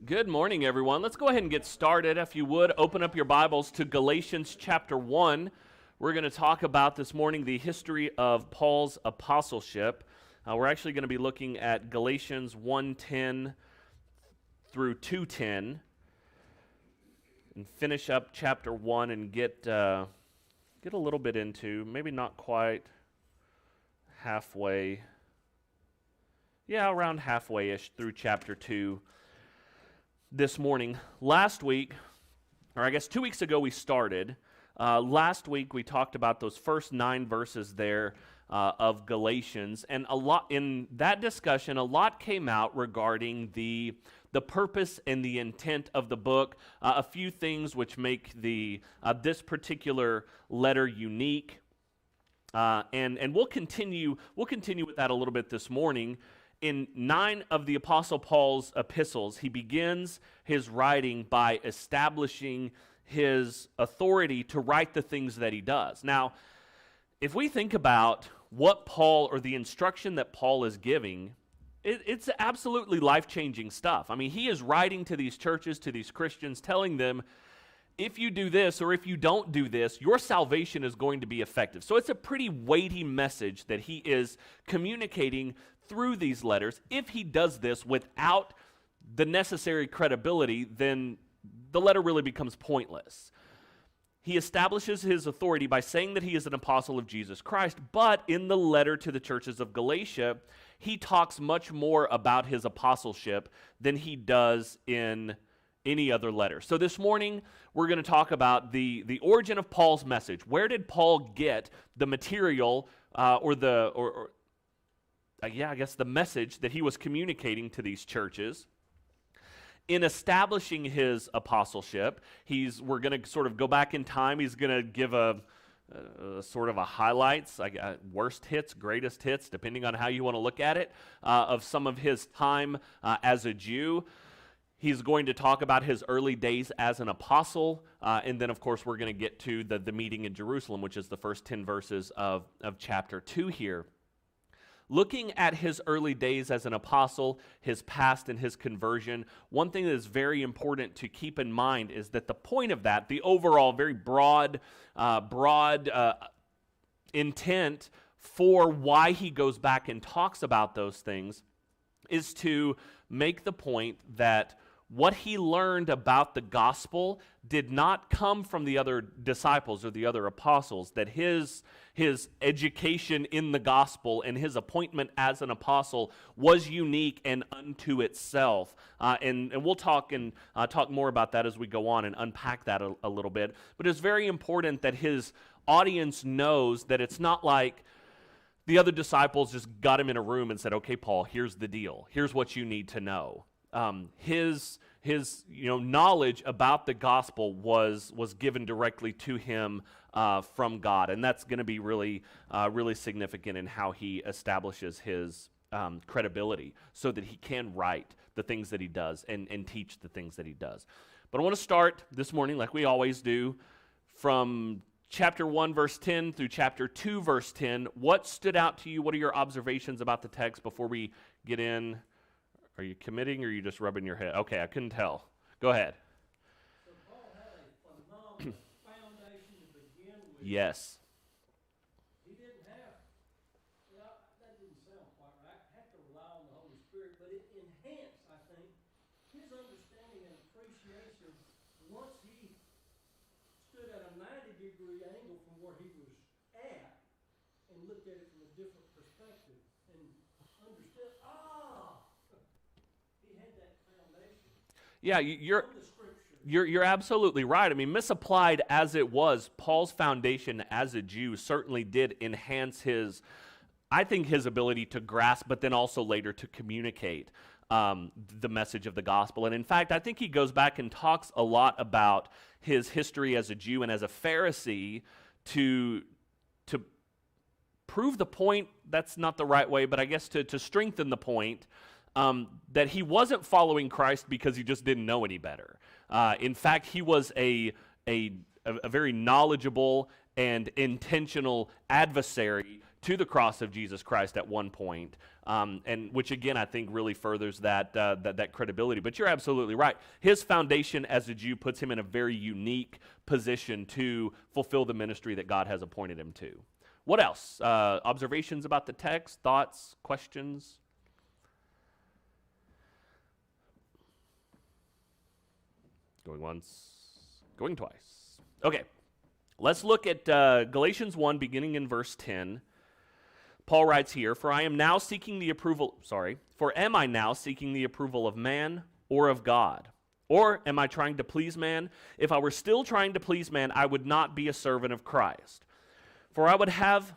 Good morning, everyone. Let's go ahead and get started. If you would, open up your Bibles to Galatians chapter 1. We're going to talk about this morning the history of Paul's apostleship. We're actually going to be looking at Galatians 1:10 through 2:10 and finish up chapter 1 and get a little bit into, maybe not quite halfway, around halfway-ish through chapter 2. This morning. Last week, or I guess 2 weeks ago we started. Last week we talked about those first 9 verses there of Galatians, and a lot in that discussion, a lot came out regarding the purpose and the intent of the book. A few things which make this particular letter unique, and we'll continue with that a little bit this morning. In 9 of the Apostle Paul's epistles, he begins his writing by establishing his authority to write the things that he does. Now, if we think about what Paul, or the instruction that Paul is giving, it's absolutely life-changing stuff. I mean, he is writing to these churches, to these Christians, telling them, if you do this or if you don't do this, your salvation is going to be effective. So it's a pretty weighty message that he is communicating through these letters. If he does this without the necessary credibility, then the letter really becomes pointless. He establishes his authority by saying that he is an apostle of Jesus Christ, but in the letter to the churches of Galatia, he talks much more about his apostleship than he does in any other letter. So this morning, we're going to talk about the origin of Paul's message. Where did Paul get the material the message that he was communicating to these churches? In establishing his apostleship, we're going to sort of go back in time. He's going to give a sort of a highlights, worst hits, greatest hits, depending on how you want to look at it, of some of his time as a Jew. He's going to talk about his early days as an apostle, and then, of course, we're going to get to the meeting in Jerusalem, which is the first 10 verses of chapter 2 here. Looking at his early days as an apostle, his past and his conversion, one thing that is very important to keep in mind is that the point of that, the overall very broad intent for why he goes back and talks about those things, is to make the point that what he learned about the gospel did not come from the other disciples or the other apostles, that his education in the gospel and his appointment as an apostle was unique and unto itself. And we'll talk more about that as we go on and unpack that a little bit. But it's very important that his audience knows that it's not like the other disciples just got him in a room and said, okay, Paul, here's the deal. Here's what you need to know. His knowledge about the gospel was given directly to him from God, and that's going to be really significant in how he establishes his credibility, so that he can write the things that he does and teach the things that he does. But I want to start this morning, like we always do, from chapter 1, verse 10 through chapter 2, verse 10. What stood out to you? What are your observations about the text before we get in? Are you committing or are you just rubbing your head? Okay, I couldn't tell. Go ahead. So Paul had a phenomenal foundation to begin with. Yes. He didn't have, that didn't sound looked at it from a different perspective and understood, he had that foundation Yeah, from the Scripture. You're absolutely right. I mean, misapplied as it was, Paul's foundation as a Jew certainly did enhance his ability to grasp, but then also later to communicate the message of the gospel. And in fact, I think he goes back and talks a lot about his history as a Jew and as a Pharisee to prove the point. That's not the right way, but I guess to strengthen the point that he wasn't following Christ because he just didn't know any better. In fact, he was a very knowledgeable and intentional adversary to the cross of Jesus Christ at one point, and which again I think really furthers that credibility. But you're absolutely right. His foundation as a Jew puts him in a very unique position to fulfill the ministry that God has appointed him to. What else? Observations about the text, thoughts, questions? Going once, going twice. Okay, let's look at Galatians 1, beginning in verse 10. Paul writes here, For am I now seeking the approval of man or of God? Or am I trying to please man? If I were still trying to please man, I would not be a servant of Christ. For I would have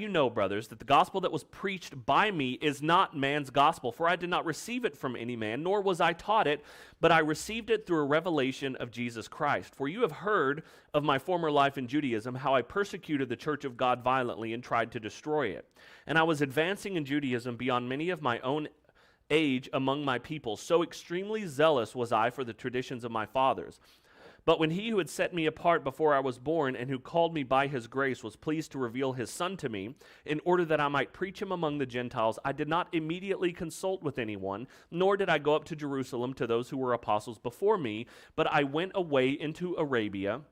you know, brothers, that the gospel that was preached by me is not man's gospel. For I did not receive it from any man, nor was I taught it, but I received it through a revelation of Jesus Christ. For you have heard of my former life in Judaism, how I persecuted the church of God violently and tried to destroy it. And I was advancing in Judaism beyond many of my own age among my people. So extremely zealous was I for the traditions of my fathers. But when he who had set me apart before I was born and who called me by his grace was pleased to reveal his Son to me in order that I might preach him among the Gentiles, I did not immediately consult with anyone, nor did I go up to Jerusalem to those who were apostles before me, but I went away into Arabia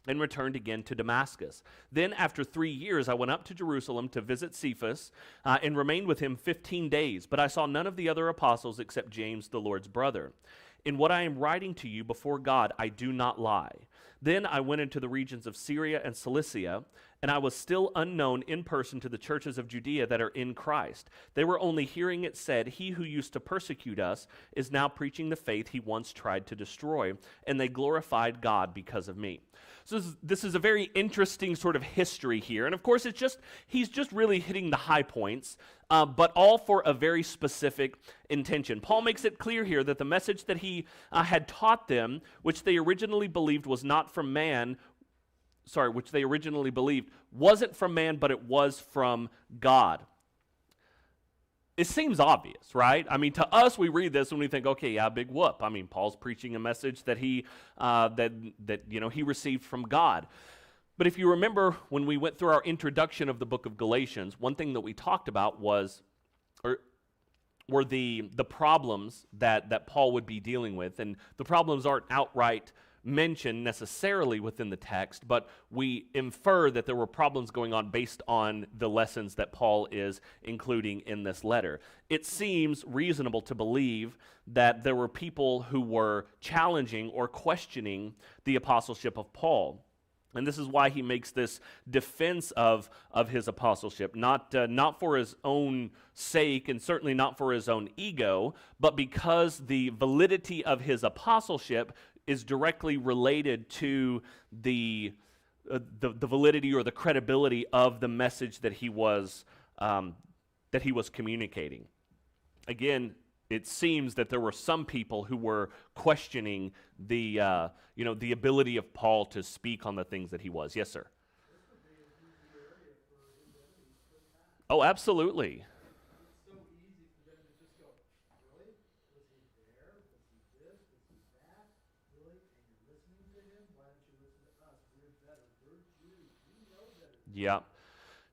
and returned again to Damascus. Then after 3 years I went up to Jerusalem to visit Cephas and remained with him 15 days, but I saw none of the other apostles except James, the Lord's brother. In what I am writing to you before God, I do not lie. Then I went into the regions of Syria and Cilicia, and I was still unknown in person to the churches of Judea that are in Christ. They were only hearing it said, He who used to persecute us is now preaching the faith he once tried to destroy, and they glorified God because of me. So this is a very interesting sort of history here. And of course, he's just really hitting the high points, but all for a very specific intention. Paul makes it clear here that the message that he had taught them, which they originally believed was not from man, which they originally believed wasn't from man, but it was from God. It seems obvious, right? I mean, to us, we read this and we think, okay, yeah, big whoop. I mean, Paul's preaching a message that he received from God. But if you remember when we went through our introduction of the book of Galatians, one thing that we talked about were the problems that Paul would be dealing with. And the problems aren't outright mentioned necessarily within the text, but we infer that there were problems going on based on the lessons that Paul is including in this letter. It seems reasonable to believe that there were people who were challenging or questioning the apostleship of Paul. And this is why he makes this defense of his apostleship, not for his own sake and certainly not for his own ego, but because the validity of his apostleship is directly related to the validity or the credibility of the message that he was communicating. Again, it seems that there were some people who were questioning the ability of Paul to speak on the things that he was. Yes, sir. Oh, absolutely. It's so easy for them to just go, really? Was he there? Was he this? Was he that? Really? And you're listening to him? Why don't you listen to us? We're better. We're Jews. We know better. Yeah.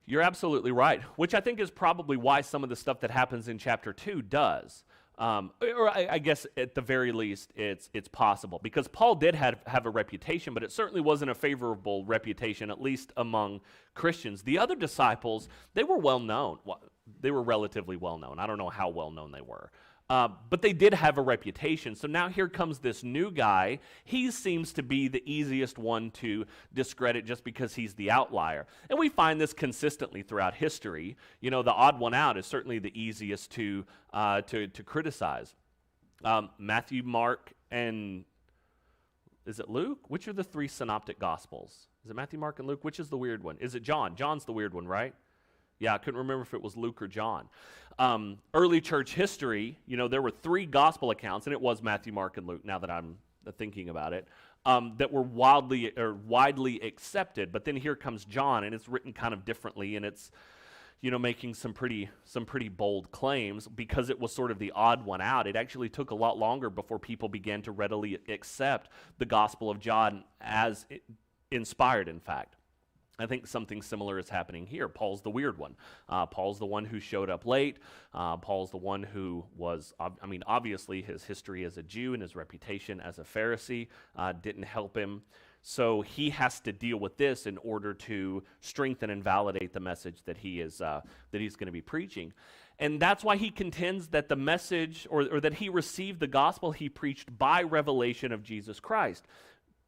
You're absolutely right, which I think is probably why some of the stuff that happens in chapter 2 does. Or I guess at the very least it's possible, because Paul did have a reputation, but it certainly wasn't a favorable reputation, at least among Christians. The other disciples, they were well known. Well, they were relatively well known. I don't know how well known they were. But they did have a reputation. So now here comes this new guy. He seems to be the easiest one to discredit just because he's the outlier. And we find this consistently throughout history. You know, the odd one out is certainly the easiest to criticize. Matthew, Mark, and is it Luke? Which are the three synoptic gospels? Is it Matthew, Mark, and Luke? Which is the weird one? Is it John? John's the weird one, right? Yeah, I couldn't remember if it was Luke or John. Early church history, you know, there were three gospel accounts, and it was Matthew, Mark, and Luke, now that I'm thinking about it, that were widely accepted. But then here comes John, and it's written kind of differently, and it's, you know, making some pretty bold claims because it was sort of the odd one out. It actually took a lot longer before people began to readily accept the Gospel of John as inspired, in fact. I think something similar is happening here. Paul's the weird one. Paul's the one who showed up late. Paul's the one who was, obviously his history as a Jew and his reputation as a Pharisee didn't help him. So he has to deal with this in order to strengthen and validate the message that he's going to be preaching. And that's why he contends that the message, or that he received the gospel he preached by revelation of Jesus Christ.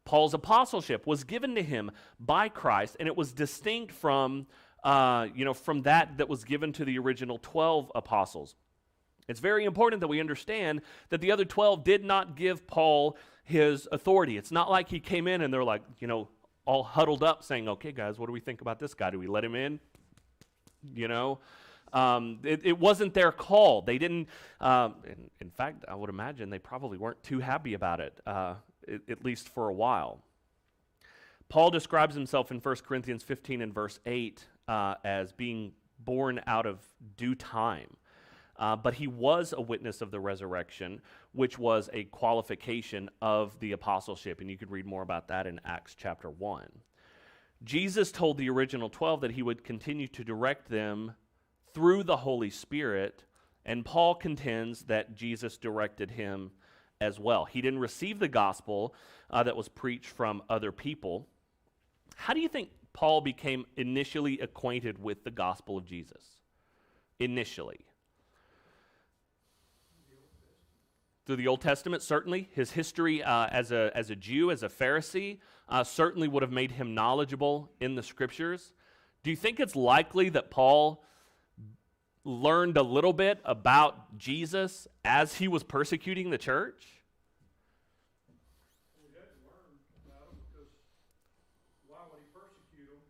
Paul's apostleship was given to him by Christ, and it was distinct from that was given to the original 12 apostles. It's very important that we understand that the other 12 did not give Paul his authority. It's not like he came in and they're like, you know, all huddled up saying, okay, guys, what do we think about this guy? Do we let him in? You know? It wasn't their call. They didn't, in fact, I would imagine they probably weren't too happy about it, at least for a while. Paul describes himself in 1 Corinthians 15 and verse 8 as being born out of due time. But he was a witness of the resurrection, which was a qualification of the apostleship. And you could read more about that in Acts chapter 1. Jesus told the original 12 that he would continue to direct them through the Holy Spirit, and Paul contends that Jesus directed him as well. He didn't receive the gospel that was preached from other people. How do you think Paul became initially acquainted with the gospel of Jesus? Initially. Through the Old Testament, certainly. His history as a Jew, as a Pharisee, certainly would have made him knowledgeable in the Scriptures. Do you think it's likely that Paul learned a little bit about Jesus as he was persecuting the church? Well, he had to learn about him because why would he persecute them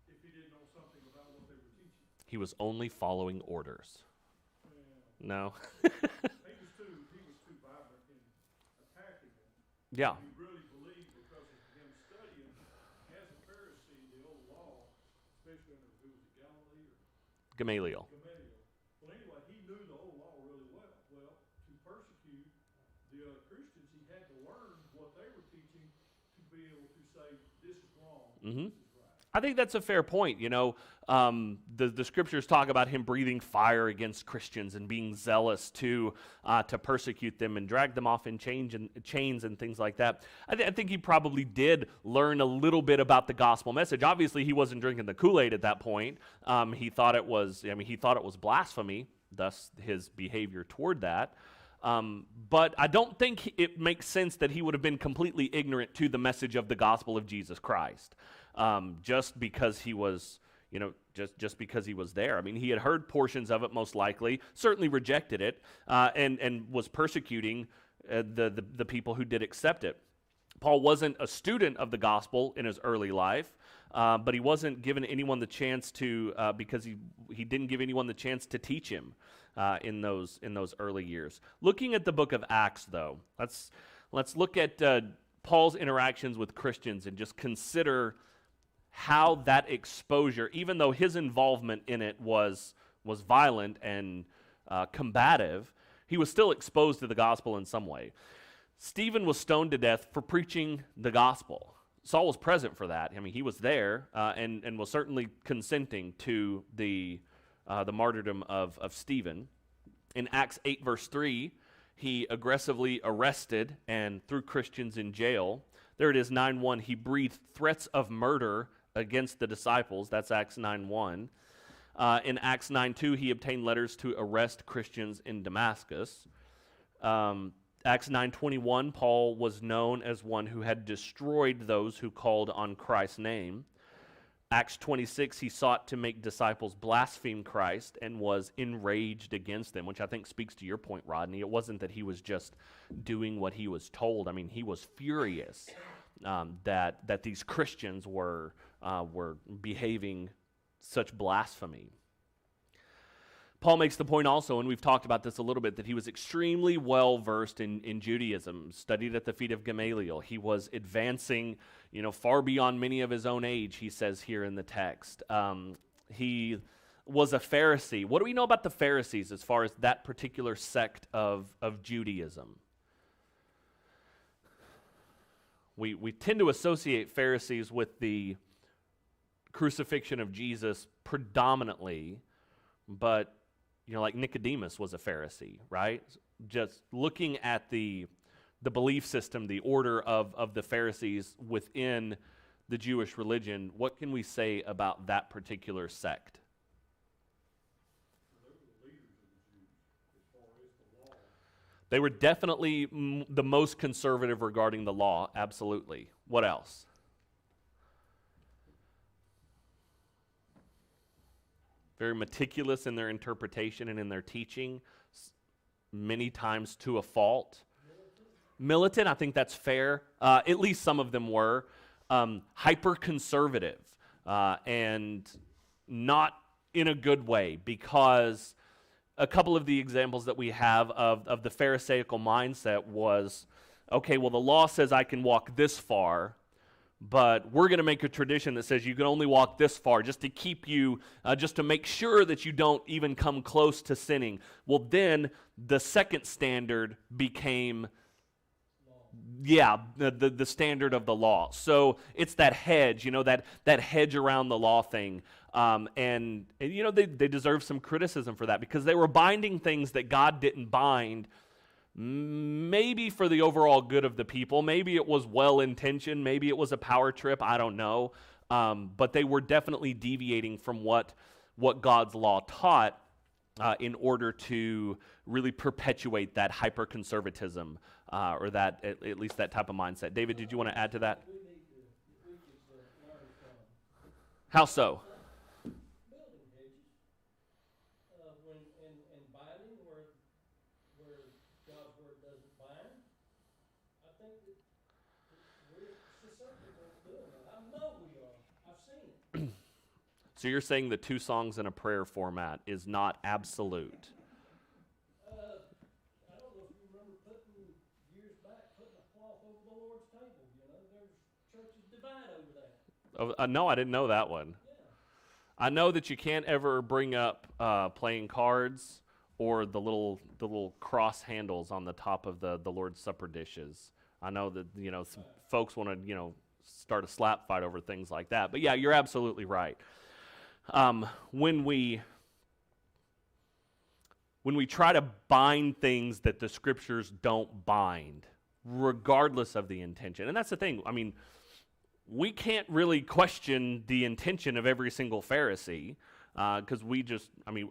if he didn't know something about what they were teaching? He was only following orders. No? He was too vibrant in attacking them. Yeah. He really believed because of him studying as a Pharisee the old law, especially under who was it, Galilee or Gamaliel. Well, anyway, he knew the old law really well. Well, to persecute the other Christians, he had to learn what they were teaching to be able to say, this is wrong, Mm-hmm. this is right. I think that's a fair point. You know, the scriptures talk about him breathing fire against Christians and being zealous to persecute them and drag them off in chains and things like that. I think he probably did learn a little bit about the gospel message. Obviously, he wasn't drinking the Kool-Aid at that point. He thought it was blasphemy, thus his behavior toward that. But I don't think it makes sense that he would have been completely ignorant to the message of the gospel of Jesus Christ. Just because he was, just because he was there. I mean, he had heard portions of it, most likely, certainly rejected it, and was persecuting the people who did accept it. Paul wasn't a student of the gospel in his early life, but he wasn't given anyone the chance to, because he didn't give anyone the chance to teach him in those early years. Looking at the book of Acts, though, let's look at Paul's interactions with Christians and just consider how that exposure, even though his involvement in it was violent and combative, he was still exposed to the gospel in some way. Stephen was stoned to death for preaching the gospel. Saul was present for that. I mean, he was there and was certainly consenting to the martyrdom of Stephen. In Acts 8, verse 3, he aggressively arrested and threw Christians in jail. There it is, 9:1. He breathed threats of murder against the disciples. That's Acts 9:1. In Acts 9:2, he obtained letters to arrest Christians in Damascus. Acts 9:21, Paul was known as one who had destroyed those who called on Christ's name. Acts 26, he sought to make disciples blaspheme Christ and was enraged against them, which I think speaks to your point, Rodney. It wasn't that he was just doing what he was told. I mean, he was furious that these Christians were behaving such blasphemy. Paul makes the point also, and we've talked about this a little bit, that he was extremely well versed in Judaism, studied at the feet of Gamaliel. He was advancing, far beyond many of his own age, he says here in the text. He was a Pharisee. What do we know about the Pharisees as far as that particular sect of Judaism? We tend to associate Pharisees with the crucifixion of Jesus predominantly, but like Nicodemus was a Pharisee, right? Just looking at the belief system, the order of the Pharisees within the Jewish religion, what can we say about that particular sect? They were definitely the most conservative regarding the law, absolutely. What else? Very meticulous in their interpretation and in their teaching, many times to a fault. Militant, I think that's fair. At least some of them were. Hyper-conservative, and not in a good way, because a couple of the examples that we have of the Pharisaical mindset was, okay, well, the law says I can walk this far, but we're going to make a tradition that says you can only walk this far just to keep you, just to make sure that you don't even come close to sinning. Well, then the second standard became, the standard of the law. So it's that hedge, that hedge around the law thing. And they deserve some criticism for that, because they were binding things that God didn't bind, maybe for the overall good of the people. Maybe it was well-intentioned. Maybe it was a power trip. I don't know. But they were definitely deviating from what God's law taught in order to really perpetuate that hyper-conservatism or that at least that type of mindset. David, did you want to add to that? How so? So you're saying the 2 songs in a prayer format is not absolute? I don't know if you remember years back, putting a cloth over the Lord's table. There's churches divide over that. No, I didn't know that one. Yeah. I know that you can't ever bring up playing cards or the little cross handles on the top of the Lord's Supper dishes. I know that some folks want to start a slap fight over things like that. But yeah, you're absolutely right. When we try to bind things that the Scriptures don't bind, regardless of the intention, and that's the thing. I mean, we can't really question the intention of every single Pharisee, because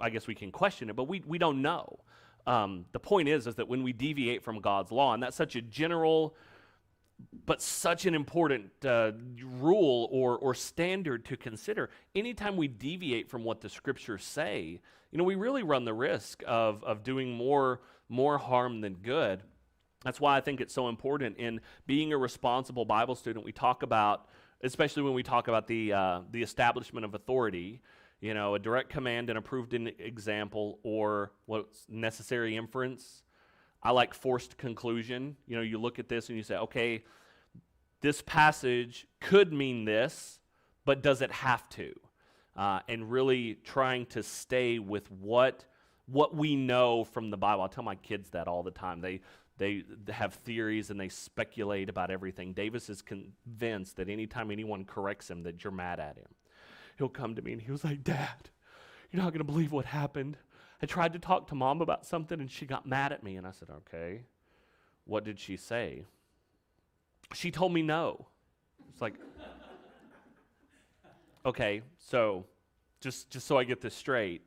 I guess we can question it, but we don't know. The point is that when we deviate from God's law, and that's such a general but such an important rule or standard to consider. Anytime we deviate from what the Scriptures say, we really run the risk of doing more harm than good. That's why I think it's so important in being a responsible Bible student. We talk about, especially when we talk about the establishment of authority, a direct command, an approved example, or what's necessary inference. I like forced conclusion. You look at this and you say, okay, this passage could mean this, but does it have to? And really trying to stay with what we know from the Bible. I tell my kids that all the time. They have theories and they speculate about everything. Davis is convinced that anytime anyone corrects him, that you're mad at him. He'll come to me and he was like, Dad, you're not going to believe what happened. I tried to talk to Mom about something and she got mad at me. And I said, okay, what did she say? She told me no. It's like, okay, so just so I get this straight.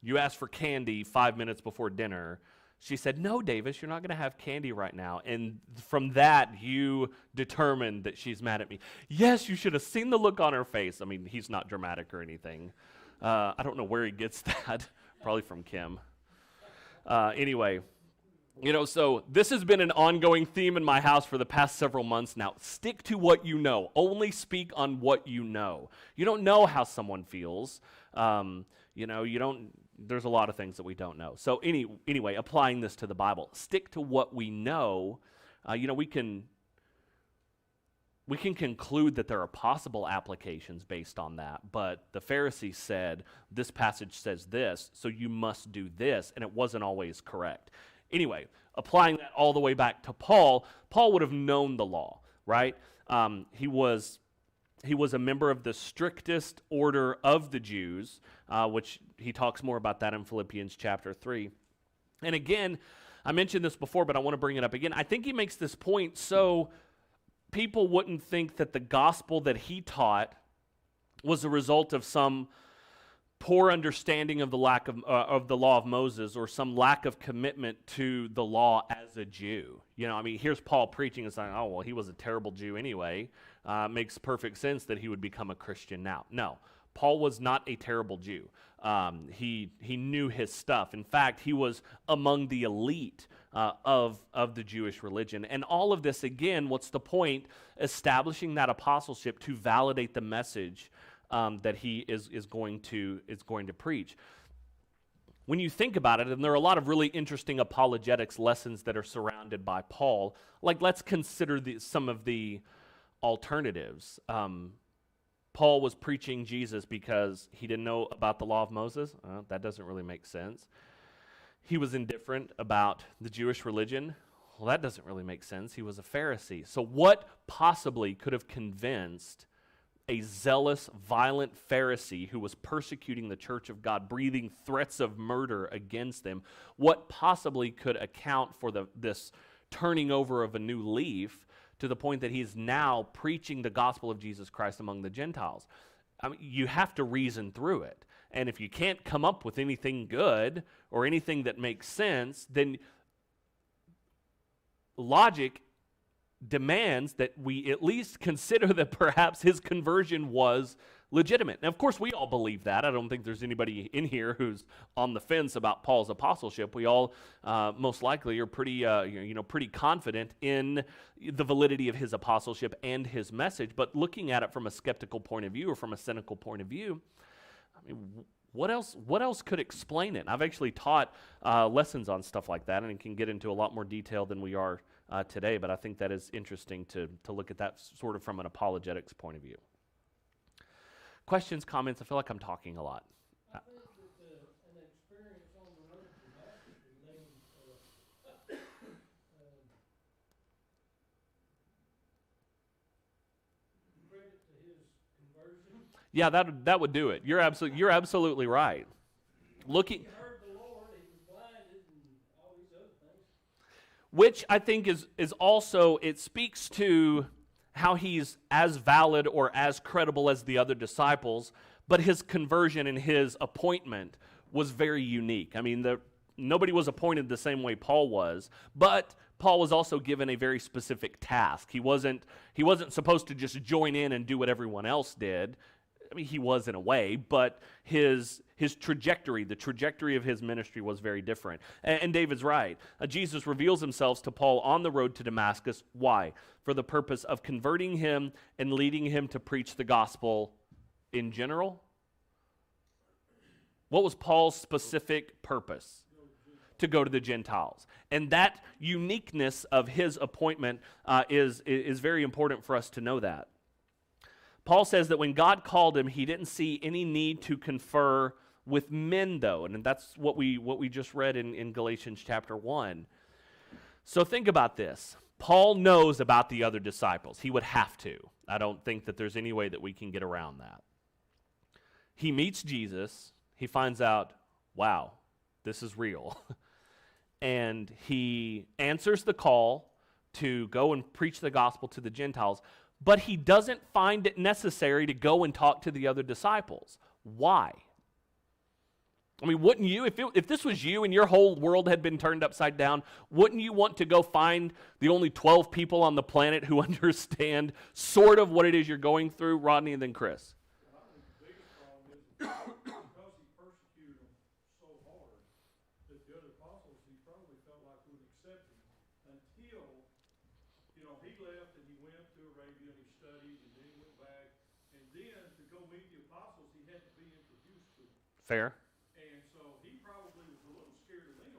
You asked for candy 5 minutes before dinner. She said, no, Davis, you're not going to have candy right now. And from that, you determined that she's mad at me. Yes, you should have seen the look on her face. I mean, he's not dramatic or anything. I don't know where he gets that. Probably from Kim. Anyway, so this has been an ongoing theme in my house for the past several months now. Stick to what you know. Only speak on what you know. You don't know how someone feels. You don't. There's a lot of things that we don't know. So anyway, applying this to the Bible, stick to what we know. We can conclude that there are possible applications based on that, but the Pharisees said, this passage says this, so you must do this, and it wasn't always correct. Anyway, applying that all the way back to Paul would have known the law, right? He was a member of the strictest order of the Jews, which he talks more about that in Philippians chapter 3. And again, I mentioned this before, but I want to bring it up again. I think he makes this point so people wouldn't think that the gospel that he taught was a result of some poor understanding of the lack of the law of Moses or some lack of commitment to the law as a Jew. Here's Paul preaching and saying, oh, well, he was a terrible Jew anyway. Makes perfect sense that he would become a Christian now. No, Paul was not a terrible Jew. He knew his stuff. In fact, he was among the elite of the Jewish religion. And all of this, again, what's the point? Establishing that apostleship to validate the message that he is going to preach. When you think about it, and there are a lot of really interesting apologetics lessons that are surrounded by Paul, like let's consider some of the alternatives. Paul was preaching Jesus because he didn't know about the law of Moses. That doesn't really make sense. He was indifferent about the Jewish religion. Well, that doesn't really make sense. He was a Pharisee. So what possibly could have convinced a zealous, violent Pharisee who was persecuting the church of God, breathing threats of murder against them, what possibly could account for this turning over of a new leaf to the point that he's now preaching the gospel of Jesus Christ among the Gentiles? You have to reason through it. And if you can't come up with anything good or anything that makes sense, then logic demands that we at least consider that perhaps his conversion was legitimate. Now, of course, we all believe that. I don't think there's anybody in here who's on the fence about Paul's apostleship. We all most likely are pretty confident in the validity of his apostleship and his message. But looking at it from a skeptical point of view or from a cynical point of view, what else could explain it? I've actually taught lessons on stuff like that, and can get into a lot more detail than we are today, but I think that is interesting to look at that sort of from an apologetics point of view. Questions, comments? I feel like I'm talking a lot. I think that an experience on the road to Damascus remains credit to his conversion. Yeah, that would do it. You're absolutely right. Looking. He heard the Lord, he was blinded, and all these other things. Which I think is also, it speaks to how he's as valid or as credible as the other disciples, but his conversion and his appointment was very unique. Nobody was appointed the same way Paul was, but Paul was also given a very specific task. He wasn't supposed to just join in and do what everyone else did. He was in a way, but his trajectory, the trajectory of his ministry was very different. And David's right. Jesus reveals himself to Paul on the road to Damascus. Why? For the purpose of converting him and leading him to preach the gospel in general. What was Paul's specific purpose? To go to the Gentiles. And that uniqueness of his appointment is very important for us to know that. Paul says that when God called him, he didn't see any need to confer with men, though. And that's what we just read in Galatians chapter 1. So think about this. Paul knows about the other disciples. He would have to. I don't think that there's any way that we can get around that. He meets Jesus. He finds out, wow, this is real. And he answers the call to go and preach the gospel to the Gentiles, but he doesn't find it necessary to go and talk to the other disciples. Why? I mean, wouldn't you, if this was you and your whole world had been turned upside down, wouldn't you want to go find the only 12 people on the planet who understand sort of what it is you're going through, Rodney, and then Chris? Well, I think the biggest problem is because he persecuted them so hard that the other apostles he probably felt like would accept him until, he left and he went to Arabia and he studied and then he went back. And then to go meet the apostles, he had to be introduced to them. Fair. And so he probably was a little scared of them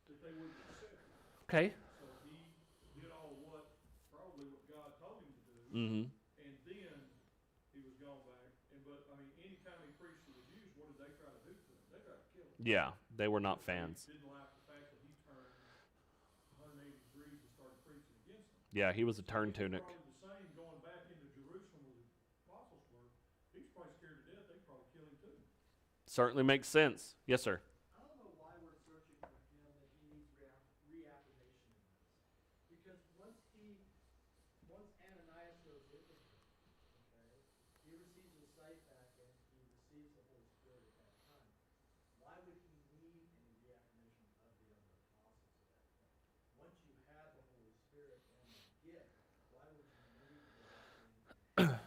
that they wouldn't accept him. Okay. So he did probably what God told him to do. Mm-hmm. And then he was gone back. But anytime he preached to the Jews, what did they try to do to him? They tried to kill him. Yeah, they were not fans. They didn't like the fact that he turned 180 degrees and started preaching against them. Yeah, he was a turn tunic. Probably the same going back into Jerusalem where the apostles were. He's probably scared to death. They'd probably kill him too. Certainly makes sense. Yes, sir. I don't know why we're searching for him that he needs reaffirmation in this. Because once Ananias goes in with him, okay, he receives his sight back and he receives the Holy Spirit at that time. Why would he need any reaffirmation of the other apostles at that point? Once you have the Holy Spirit and the gift, why would you need the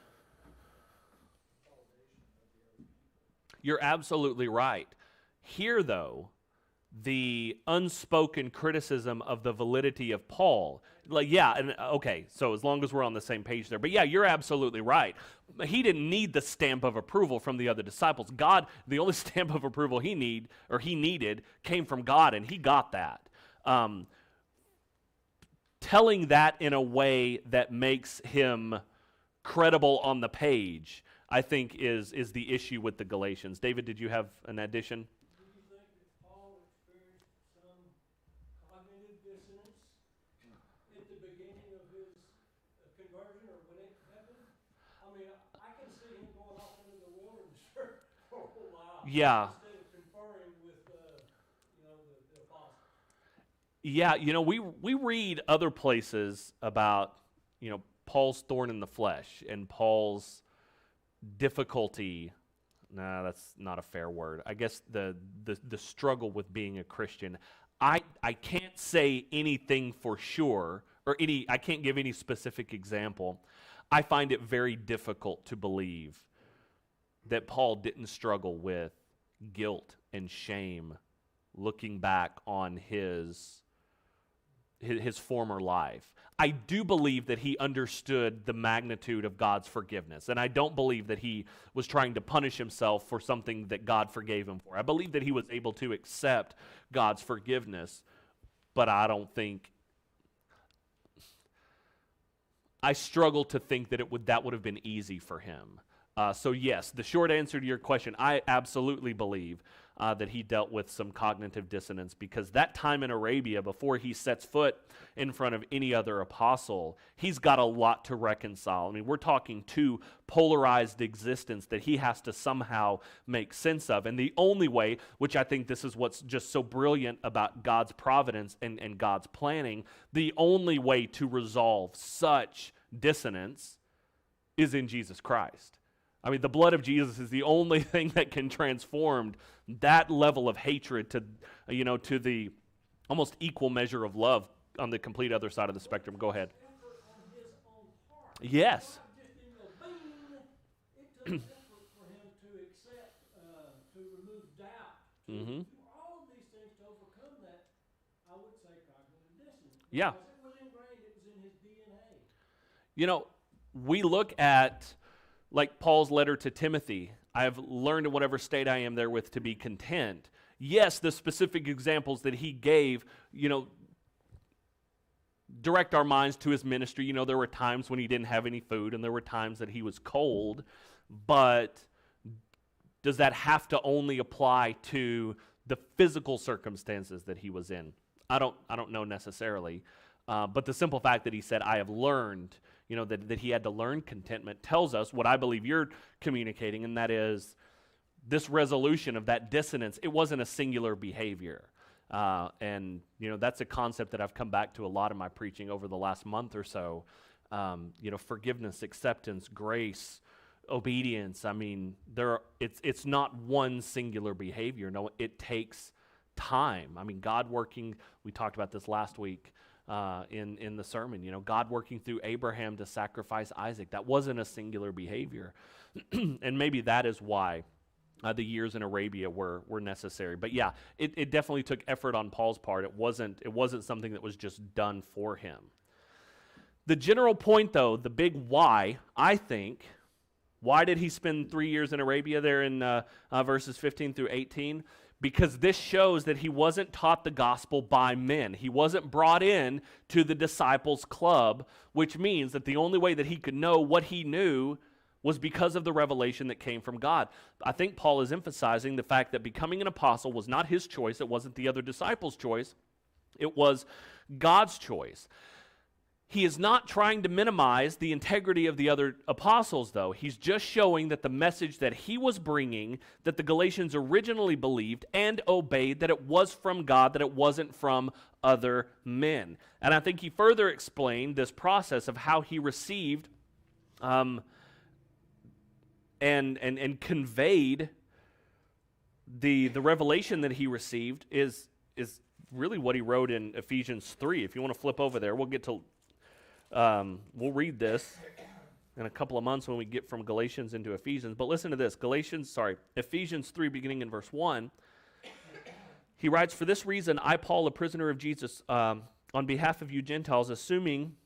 consolidation of the other people? You're absolutely right. Here, though, the unspoken criticism of the validity of Paul, okay, so as long as we're on the same page there, but yeah, you're absolutely right. He didn't need the stamp of approval from the other disciples. God, the only stamp of approval he needed came from God, and he got that. Telling that in a way that makes him credible on the page, I think is the issue with the Galatians. David, did you have an addition? Do you think that Paul experienced some cognitive dissonance at the beginning of his conversion or when it happened? I can see him going off into the wilderness for a while. Yeah. Instead of conferring with the apostles. Yeah, we read other places about, Paul's thorn in the flesh and Paul's difficulty. Nah, that's not a fair word. I guess the struggle with being a Christian. I can't say anything for sure, or I can't give any specific example. I find it very difficult to believe that Paul didn't struggle with guilt and shame looking back on his former life. I do believe that he understood the magnitude of God's forgiveness, and I don't believe that he was trying to punish himself for something that God forgave him for. I believe that he was able to accept God's forgiveness, but I struggle to think that that would have been easy for him. So yes, the short answer to your question, I absolutely believe that he dealt with some cognitive dissonance, because that time in Arabia, before he sets foot in front of any other apostle, he's got a lot to reconcile. I mean, we're talking two polarized existence that he has to somehow make sense of. And the only way, which I think this is what's just so brilliant about God's providence and God's planning, the only way to resolve such dissonance is in Jesus Christ. I mean, the blood of Jesus is the only thing that can transform that level of hatred to the almost equal measure of love on the complete other side of the spectrum. Go ahead. Yes. It took effort for him to accept, to remove doubt, to do all of these things to overcome that, I would say, cognitive dissonance. Yeah. Because it was ingrained, it was in his DNA. We look at, like Paul's letter to Timothy, I have learned in whatever state I am therewith to be content. Yes, the specific examples that he gave, direct our minds to his ministry. There were times when he didn't have any food, and there were times that he was cold, but does that have to only apply to the physical circumstances that he was in? I don't know necessarily, but the simple fact that he said, I have learned, that he had to learn contentment, tells us what I believe you're communicating, and that is this resolution of that dissonance. It wasn't a singular behavior. And that's a concept that I've come back to a lot in my preaching over the last month or so. Forgiveness, acceptance, grace, obedience, I mean, it's not one singular behavior. No, it takes time. I mean, God working, we talked about this last week in the sermon, God working through Abraham to sacrifice Isaac. That wasn't a singular behavior. And maybe that is why the years in Arabia were necessary. But yeah, it definitely took effort on Paul's part. It wasn't something that was just done for him. The general point, though, the big why, I think, why did he spend 3 years in Arabia there in verses 15 through 18? Because this shows that he wasn't taught the gospel by men. He wasn't brought in to the disciples' club, which means that the only way that he could know what he knew was because of the revelation that came from God. I think Paul is emphasizing the fact that becoming an apostle was not his choice. It wasn't the other disciples' choice. It was God's choice. He is not trying to minimize the integrity of the other apostles, though. He's just showing that the message that he was bringing, that the Galatians originally believed and obeyed, that it was from God, that it wasn't from other men. And I think he further explained this process of how he received and conveyed the revelation that he received is really what he wrote in Ephesians 3. If you want to flip over there, we'll get to we'll read this in a couple of months when we get from Galatians into Ephesians. But listen to this. Ephesians 3, beginning in verse 1. He writes, "For this reason, I, Paul, a prisoner of Jesus, on behalf of you Gentiles, assuming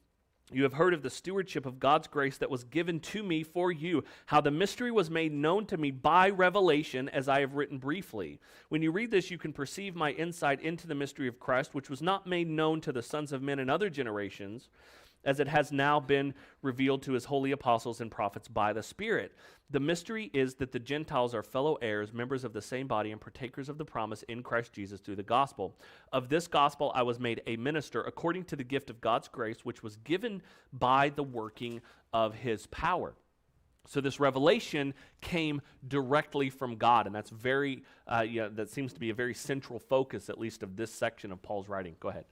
you have heard of the stewardship of God's grace that was given to me for you, how the mystery was made known to me by revelation, as I have written briefly. When you read this, you can perceive my insight into the mystery of Christ, which was not made known to the sons of men in other generations, as it has now been revealed to his holy apostles and prophets by the Spirit. The mystery is that the Gentiles are fellow heirs, members of the same body, and partakers of the promise in Christ Jesus through the gospel. Of this gospel I was made a minister according to the gift of God's grace, which was given by the working of his power." So this revelation came directly from God, and that's that seems to be a very central focus, at least, of this section of Paul's writing. Go ahead.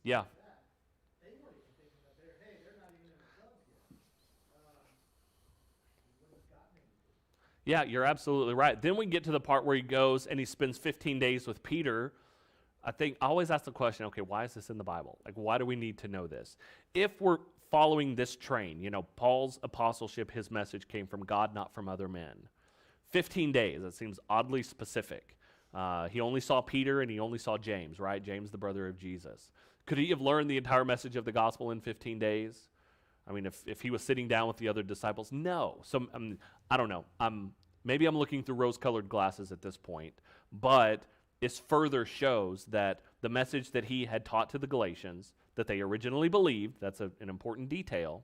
Yeah. They weren't even thinking that they're not even in the club yet. He wouldn't have gotten anything. Yeah, you're absolutely right. Then we get to the part where he goes and he spends 15 days with Peter. I always ask the question, okay, why is this in the Bible? Like, why do we need to know this? If we're following this train, Paul's apostleship, his message came from God, not from other men. 15 days, that seems oddly specific. He only saw Peter and he only saw James, right? James, the brother of Jesus. Could he have learned the entire message of the gospel in 15 days? I mean, if he was sitting down with the other disciples? No. So, I don't know. Maybe I'm looking through rose-colored glasses at this point, but it further shows that the message that he had taught to the Galatians, that they originally believed, that's an important detail,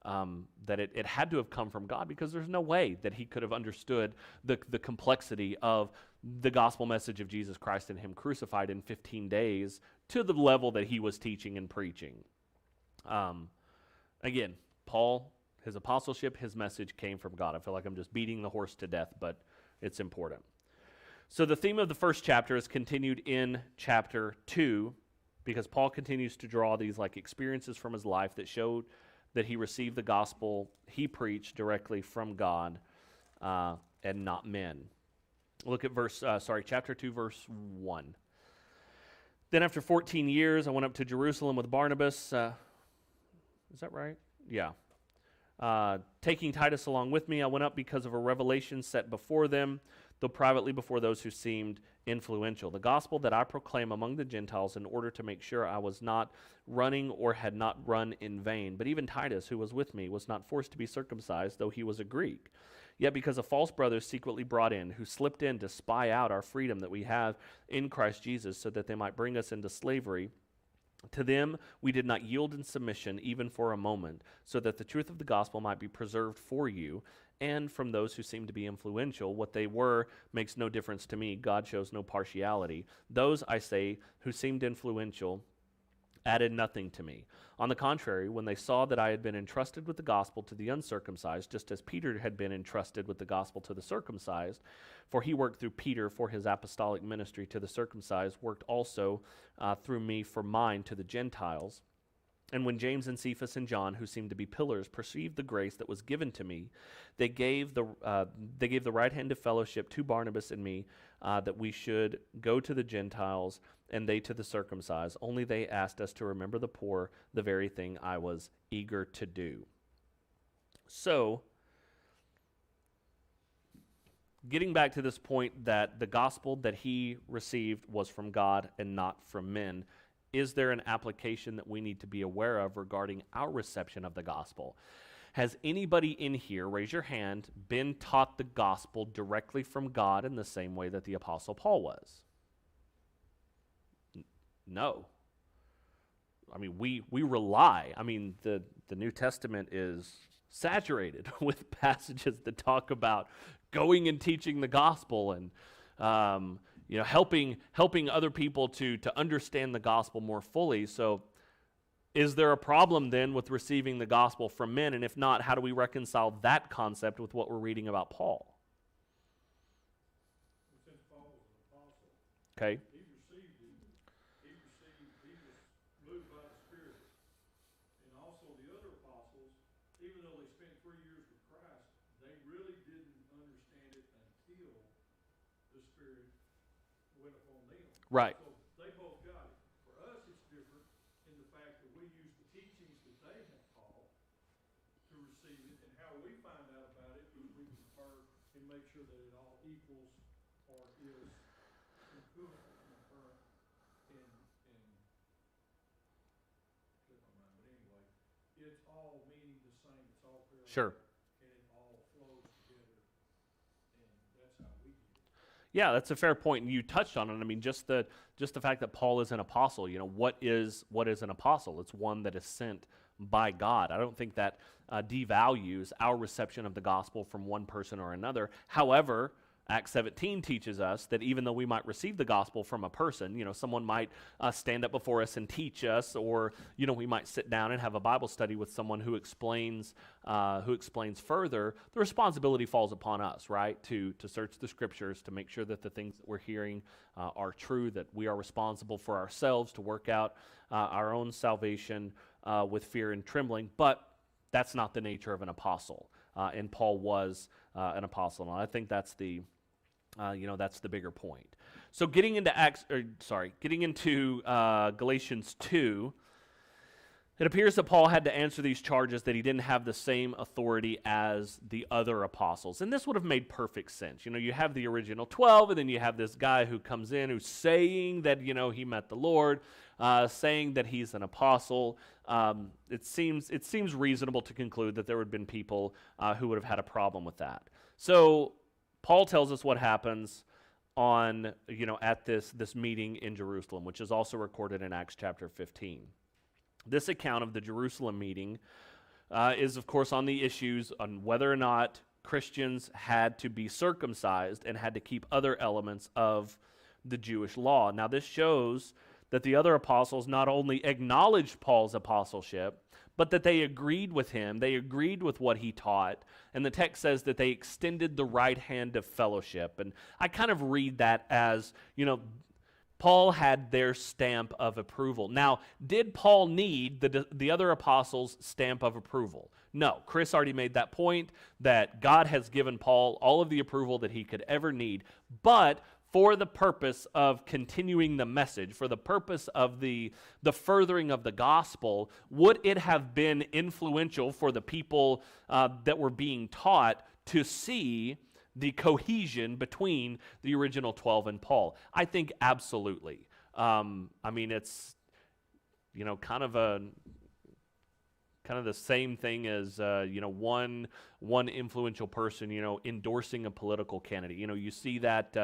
that it had to have come from God, because there's no way that he could have understood the complexity of the gospel message of Jesus Christ and him crucified in 15 days to the level that he was teaching and preaching. Again, Paul, his apostleship, his message came from God. I feel like I'm just beating the horse to death, but it's important. So the theme of the first chapter is continued in chapter 2, because Paul continues to draw these experiences from his life that showed that he received the gospel he preached directly from God and not men. Look at chapter 2, verse 1. "Then after 14 years, I went up to Jerusalem with Barnabas." Is that right? Yeah. "Taking Titus along with me, I went up because of a revelation set before them, though privately before those who seemed influential. The gospel that I proclaim among the Gentiles, in order to make sure I was not running or had not run in vain. But even Titus, who was with me, was not forced to be circumcised, though he was a Greek. Yet because a false brother secretly brought in, who slipped in to spy out our freedom that we have in Christ Jesus, so that they might bring us into slavery, to them we did not yield in submission even for a moment, so that the truth of the gospel might be preserved for you. And from those who seem to be influential, what they were makes no difference to me. God shows no partiality. Those, I say, who seemed influential added nothing to me. On the contrary, when they saw that I had been entrusted with the gospel to the uncircumcised, just as Peter had been entrusted with the gospel to the circumcised, for he worked through Peter for his apostolic ministry to the circumcised, worked also through me for mine to the Gentiles. And when James and Cephas and John, who seemed to be pillars, perceived the grace that was given to me, they gave the right hand of fellowship to Barnabas and me, that we should go to the Gentiles and they to the circumcised. Only they asked us to remember the poor, the very thing I was eager to do. So, getting back to this point that the gospel that he received was from God and not from men, is there an application that we need to be aware of regarding our reception of the gospel? Has anybody in here, raise your hand, been taught the gospel directly from God in the same way that the Apostle Paul was? No. I mean, we rely. I mean, the New Testament is saturated with passages that talk about going and teaching the gospel and helping other people to understand the gospel more fully. So is there a problem then with receiving the gospel from men? And if not, how do we reconcile that concept with what we're reading about Paul? Since Paul was an apostle, Okay. he was moved by the Spirit. And also the other apostles, even though they spent 3 years with Christ, they really didn't understand it until the Spirit went upon them. Right. So they both got it. For us, it's different in the fact that we use the teachings that they have taught to receive it, and how we find out about it is we confer and make sure that it all equals or is concurrent in but anyway, it's all meaning the same. It's all parallel. Sure. And it all flows together, and that's how we do it. Yeah, that's a fair point, and you touched on it. I mean, just the fact that Paul is an apostle. What is an apostle? It's one that is sent by God. I don't think that devalues our reception of the gospel from one person or another. However, Acts 17 teaches us that even though we might receive the gospel from a person, someone might stand up before us and teach us, or we might sit down and have a Bible study with someone who explains further. The responsibility falls upon us, right, to search the scriptures to make sure that the things that we're hearing are true, that we are responsible for ourselves to work out our own salvation with fear and trembling. But that's not the nature of an apostle, and Paul was an apostle, and I think that's the bigger point. So getting into Galatians 2, it appears that Paul had to answer these charges that he didn't have the same authority as the other apostles. And this would have made perfect sense. You have the original 12, and then you have this guy who comes in who's saying that, he met the Lord, saying that he's an apostle. It seems reasonable to conclude that there would have been people who would have had a problem with that. So Paul tells us what happens at this meeting in Jerusalem, which is also recorded in Acts chapter 15. This account of the Jerusalem meeting is, of course, on the issues on whether or not Christians had to be circumcised and had to keep other elements of the Jewish law. Now, this shows that the other apostles not only acknowledged Paul's apostleship, but that they agreed with him, they agreed with what he taught, and the text says that they extended the right hand of fellowship. And I kind of read that as, Paul had their stamp of approval. Now, did Paul need the other apostles' stamp of approval? No. Chris already made that point, that God has given Paul all of the approval that he could ever need, but for the purpose of continuing the message, for the purpose of the furthering of the gospel, would it have been influential for the people that were being taught to see the cohesion between the original 12 and Paul? I think absolutely. It's kind of the same thing as one influential person endorsing a political candidate. You see that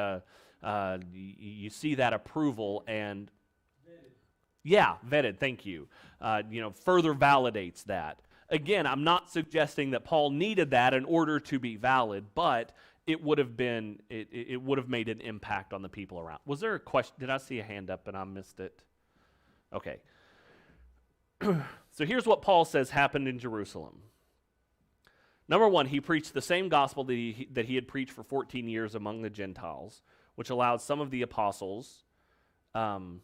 approval and vetted. Thank you. Further validates that. Again, I'm not suggesting that Paul needed that in order to be valid, but it would have been it would have made an impact on the people around. Was there a question? Did I see a hand up and I missed it? Okay. So here's what Paul says happened in Jerusalem. Number one, he preached the same gospel that he had preached for 14 years among the Gentiles, which allowed some of the apostles and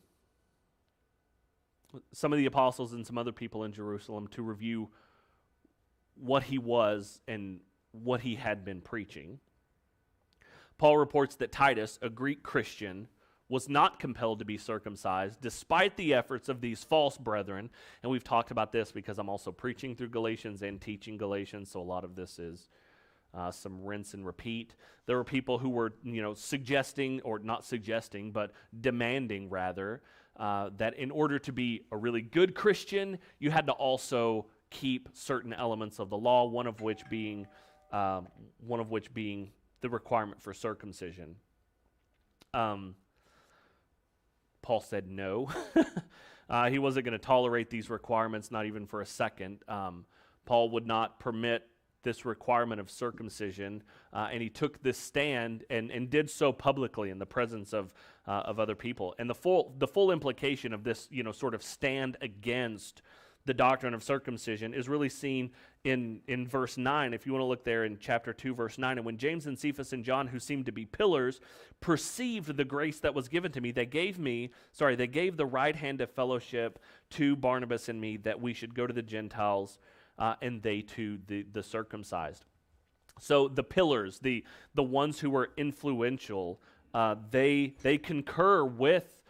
some other people in Jerusalem to review what he was and what he had been preaching. Paul reports that Titus, a Greek Christian, was not compelled to be circumcised despite the efforts of these false brethren. And we've talked about this because I'm also preaching through Galatians and teaching Galatians, so a lot of this is some rinse and repeat. There were people who were, suggesting, or not suggesting, but demanding rather, that in order to be a really good Christian, you had to also keep certain elements of the law, one of which being the requirement for circumcision. Paul said no. He wasn't going to tolerate these requirements, not even for a second. Paul would not permit this requirement of circumcision, and he took this stand and did so publicly in the presence of other people. And the full implication of this, sort of stand against the doctrine of circumcision is really seen in verse 9. If you want to look there in chapter 2, verse 9. And when James and Cephas and John, who seemed to be pillars, perceived the grace that was given to me, they gave the right hand of fellowship to Barnabas and me, that we should go to the Gentiles, and they to the circumcised. So the pillars, the ones who were influential, they concur with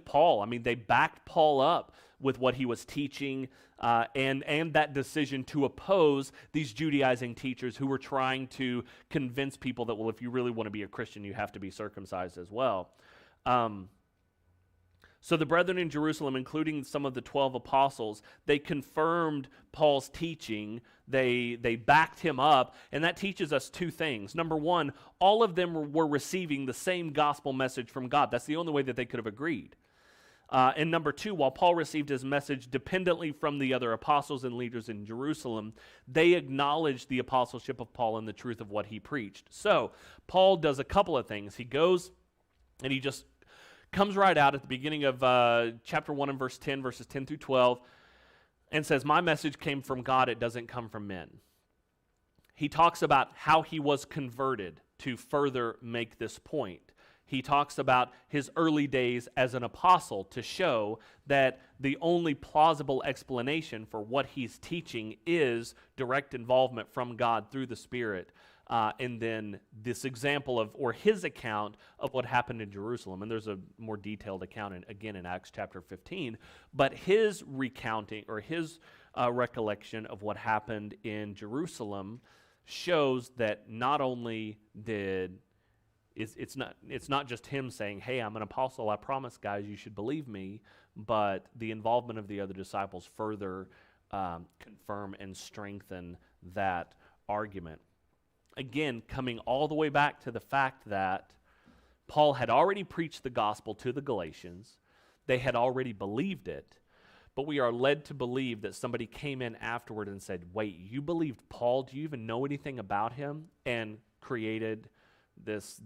Paul. I mean, they backed Paul up with what he was teaching, and that decision to oppose these Judaizing teachers who were trying to convince people that, well, if you really want to be a Christian, you have to be circumcised as well. So the brethren in Jerusalem, including some of the 12 apostles, they confirmed Paul's teaching. They backed him up, and that teaches us two things. Number one, all of them were receiving the same gospel message from God. That's the only way that they could have agreed. And number two, while Paul received his message dependently from the other apostles and leaders in Jerusalem, they acknowledged the apostleship of Paul and the truth of what he preached. So Paul does a couple of things. He goes and he just comes right out at the beginning of chapter 1 and verse 10, verses 10 through 12, and says, my message came from God, it doesn't come from men. He talks about how he was converted to further make this point. He talks about his early days as an apostle to show that the only plausible explanation for what he's teaching is direct involvement from God through the Spirit. And then this example of, or his account of what happened in Jerusalem. And there's a more detailed account, again, in Acts chapter 15. But his recounting, or his recollection of what happened in Jerusalem shows that not only did... It's not just him saying, hey, I'm an apostle, I promise, guys, you should believe me, but the involvement of the other disciples further confirm and strengthen that argument. Again, coming all the way back to the fact that Paul had already preached the gospel to the Galatians, they had already believed it, but we are led to believe that somebody came in afterward and said, wait, you believed Paul? Do you even know anything about him? And created this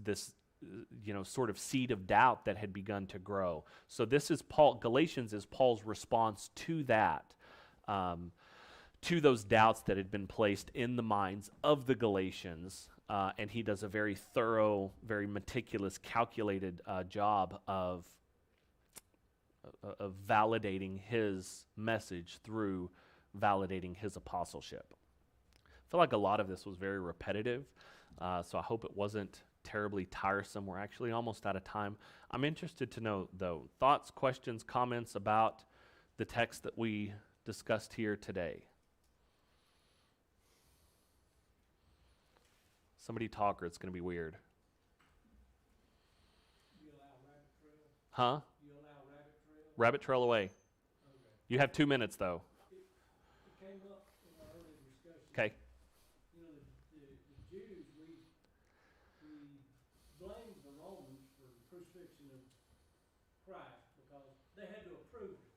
sort of seed of doubt that had begun to grow. So this is Galatians is Paul's response to that, to those doubts that had been placed in the minds of the Galatians, and he does a very thorough, very meticulous, calculated job of validating his message through validating his apostleship. I feel like a lot of this was very repetitive. So I hope it wasn't terribly tiresome. We're actually almost out of time. I'm interested to know, though, thoughts, questions, comments about the text that we discussed here today. Somebody talk or it's going to be weird. You allow rabbit trail? Huh? You allow rabbit trail? Rabbit trail away. Okay. You have 2 minutes, though. It came up in our earlier discussion. Okay. The Jews, we blamed the Romans for the crucifixion of Christ because they had to approve it.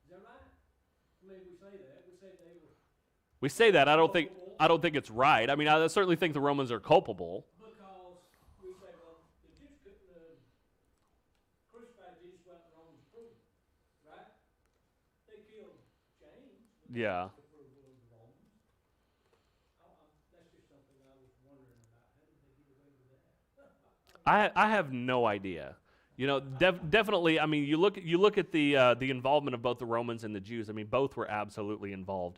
Is that right? I mean, we say that. We say they were. We say that. I don't culpable think it's right. I mean, I certainly think the Romans are culpable. because we say, well, the Jews couldn't crucify Jesus without the Romans approving, right? They killed James. Yeah. approval of the Romans. That's just something I was wondering about. How did they get away with that? I have no idea. You know, definitely. I mean, you look at the involvement of both the Romans and the Jews. I mean, both were absolutely involved.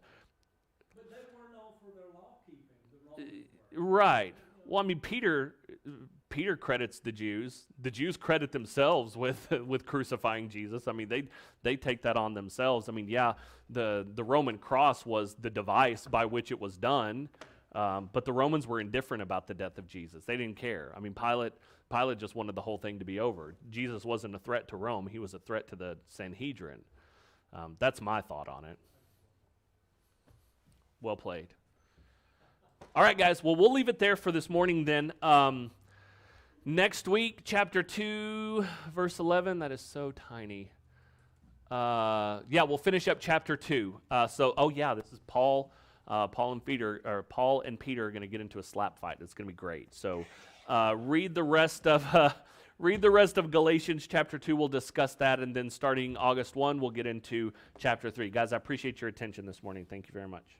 But they were known for their law keeping. The Romans were. Right. Well, I mean, Peter credits the Jews. The Jews credit themselves with with crucifying Jesus. I mean, they take that on themselves. I mean, yeah, the Roman cross was the device by which it was done, but the Romans were indifferent about the death of Jesus. They didn't care. I mean, Pilate just wanted the whole thing to be over. Jesus wasn't a threat to Rome. He was a threat to the Sanhedrin. That's my thought on it. Well played. All right, guys. Well, we'll leave it there for this morning then. Next week, chapter 2, verse 11. That is so tiny. Yeah, we'll finish up chapter 2. This is Paul. Paul and Peter are going to get into a slap fight. It's going to be great. So read the rest of Galatians chapter 2. We'll discuss that, and then starting August 1, we'll get into chapter 3. Guys, I appreciate your attention this morning. Thank you very much.